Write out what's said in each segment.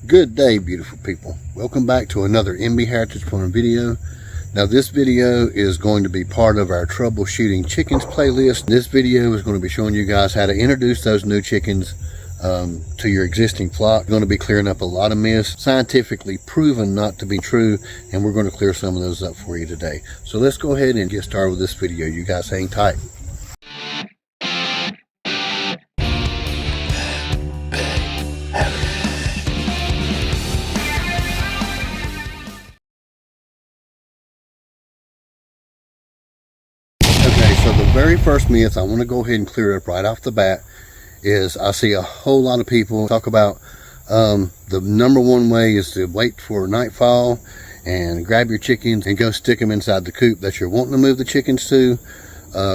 Good day, beautiful people. Welcome back to another MB Heritage Farm video. Now this video is going to be part of our troubleshooting chickens playlist. This video is going to be showing you guys how to introduce those new chickens to your existing flock. We're going to be clearing up a lot of myths, scientifically proven not to be true, and we're going to clear some of those up for you today. So let's go ahead and get started with this video. You guys hang tight. So the very first myth I want to go ahead and clear up right off the bat is I see a whole lot of people talk about the number one way is to wait for nightfall and grab your chickens and go stick them inside the coop that you're wanting to move the chickens to,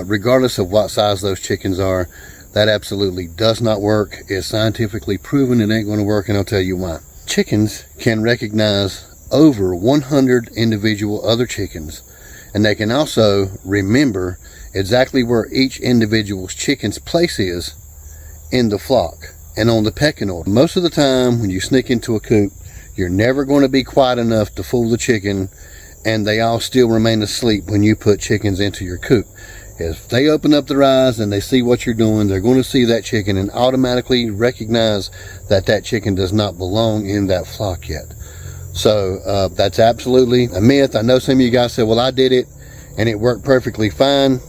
regardless of what size those chickens are. That absolutely does not work. It's scientifically proven it ain't going to work, and I'll tell you why. Chickens can recognize over 100 individual other chickens, and they can also remember exactly where each individual's chicken's place is in the flock and on the pecking order. Most of the time when you sneak into a coop, you're never going to be quiet enough to fool the chicken, and they all still remain asleep when you put chickens into your coop. If they open up their eyes and they see what you're doing, they're going to see that chicken and automatically recognize that that chicken does not belong in that flock yet. So that's absolutely a myth. I know some of you guys said, well, I did it and it worked perfectly fine.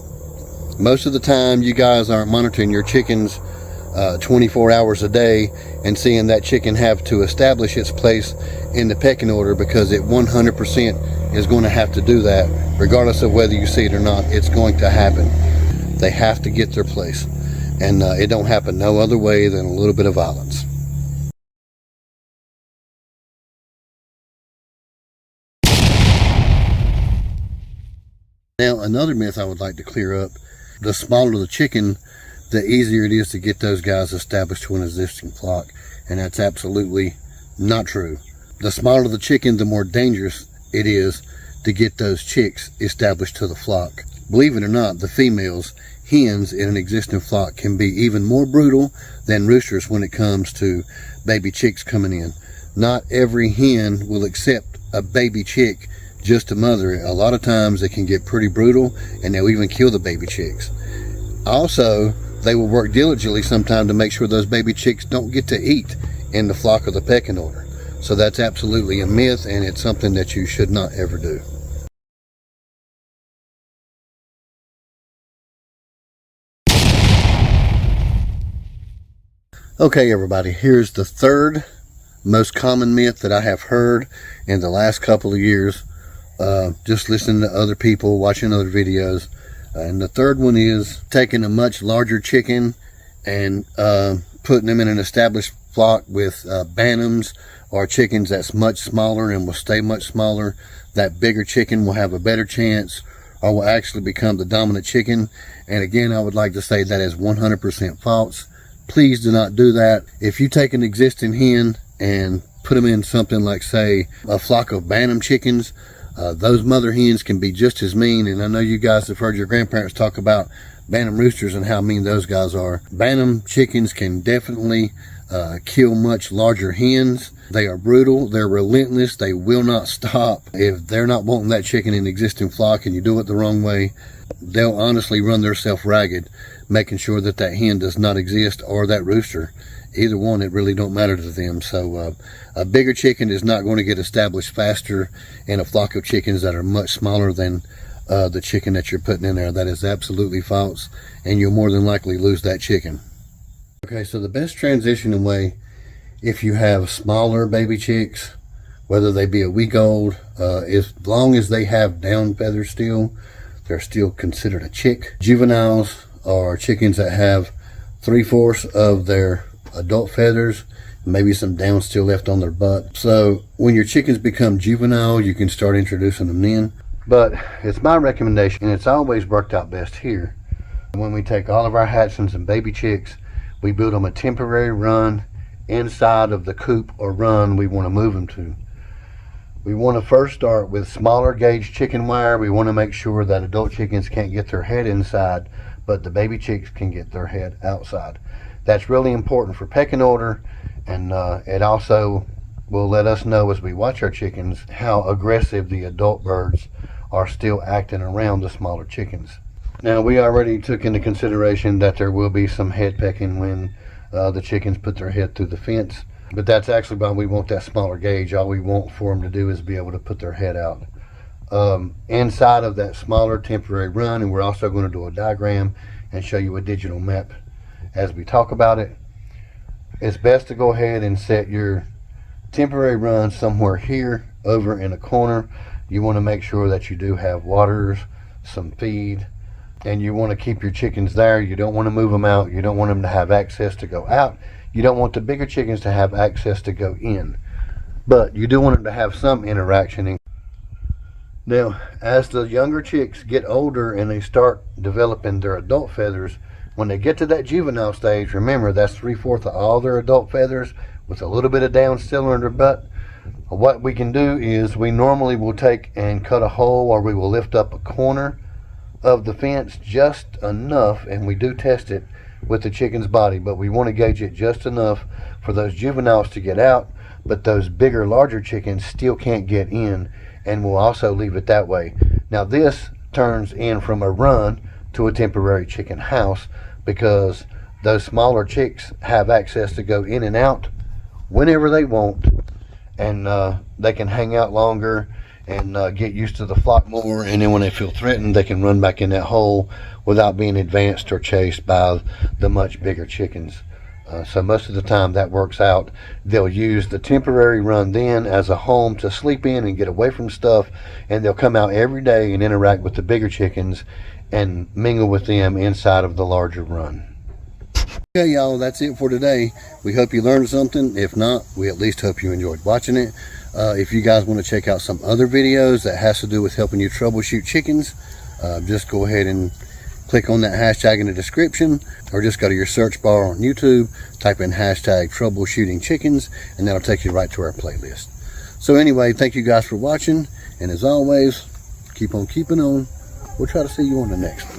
Most of the time you guys aren't monitoring your chickens 24 hours a day and seeing that chicken have to establish its place in the pecking order, because it 100% is going to have to do that regardless of whether you see it or not. It's going to happen. They have to get their place, and it don't happen no other way than a little bit of violence. Now another myth I would like to clear up: the smaller the chicken, the easier it is to get those guys established to an existing flock. And that's absolutely not true. The smaller the chicken, the more dangerous it is to get those chicks established to the flock. Believe it or not, the females, hens in an existing flock, can be even more brutal than roosters when it comes to baby chicks coming in. Not every hen will accept a baby chick just to mother it. A lot of times they can get pretty brutal, and they'll even kill the baby chicks. Also, they will work diligently sometimes to make sure those baby chicks don't get to eat in the flock of the pecking order. So that's absolutely a myth, and it's something that you should not ever do. Okay, everybody, here's the third most common myth that I have heard in the last couple of years, just listening to other people, watching other videos. And the third one is taking a much larger chicken and putting them in an established flock with bantams or chickens that's much smaller and will stay much smaller. That bigger chicken will have a better chance, or will actually become the dominant chicken. And again, I would like to say that is 100% false. Please do not do that. If you take an existing hen and put them in something like, say, a flock of bantam chickens, those mother hens can be just as mean. And I know you guys have heard your grandparents talk about bantam roosters and how mean those guys are. Bantam chickens can definitely kill much larger hens. They are brutal, they're relentless, they will not stop. If they're not wanting that chicken in the existing flock and you do it the wrong way, they'll honestly run themselves ragged making sure that that hen does not exist, or that rooster. Either one, it really don't matter to them. So a bigger chicken is not going to get established faster in a flock of chickens that are much smaller than the chicken that you're putting in there. That is absolutely false, and you'll more than likely lose that chicken. Okay, so the best transitioning way, if you have smaller baby chicks, whether they be a week old, as long as they have down feathers still, they're still considered a chick. Juveniles are chickens that have 3/4 of their adult feathers, maybe some down still left on their butt. So when your chickens become juvenile, you can start introducing them then. But it's my recommendation, and it's always worked out best here, when we take all of our hatchlings and baby chicks, we build them a temporary run inside of the coop or run we want to move them to. We want to first start with smaller gauge chicken wire. We want to make sure that adult chickens can't get their head inside, but the baby chicks can get their head outside. That's really important for pecking order, and it also will let us know as we watch our chickens how aggressive the adult birds are still acting around the smaller chickens. Now, we already took into consideration that there will be some head pecking when the chickens put their head through the fence, but that's actually why we want that smaller gauge. All we want for them to do is be able to put their head out. Inside of that smaller temporary run, and we're also going to do a diagram and show you a digital map as we talk about it, it's best to go ahead and set your temporary run somewhere here over in a corner. You want to make sure that you do have waters, some feed, and you want to keep your chickens there. You don't want to move them out. You don't want them to have access to go out. You don't want the bigger chickens to have access to go in, but you do want them to have some interaction. Now, as the younger chicks get older and they start developing their adult feathers, when they get to that juvenile stage, remember that's 3/4 of all their adult feathers with a little bit of down still in their butt. What we can do is we normally will take and cut a hole, or we will lift up a corner of the fence just enough, and we do test it with the chicken's body, but we want to gauge it just enough for those juveniles to get out, but those bigger, larger chickens still can't get in, and we'll also leave it that way. Now, this turns in from a run to a temporary chicken house because those smaller chicks have access to go in and out whenever they want, and they can hang out longer and get used to the flock more, and then when they feel threatened, they can run back in that hole without being advanced or chased by the much bigger chickens. So most of the time that works out. They'll use the temporary run then as a home to sleep in and get away from stuff, and they'll come out every day and interact with the bigger chickens and mingle with them inside of the larger run. Okay, y'all, that's it for today. We hope you learned something. If not, we at least hope you enjoyed watching it. If you guys want to check out some other videos that has to do with helping you troubleshoot chickens, just go ahead and click on that hashtag in the description, or just go to your search bar on YouTube, type in hashtag troubleshooting chickens, and that'll take you right to our playlist. So anyway, thank you guys for watching, and as always, keep on keeping on. We'll try to see you on the next one.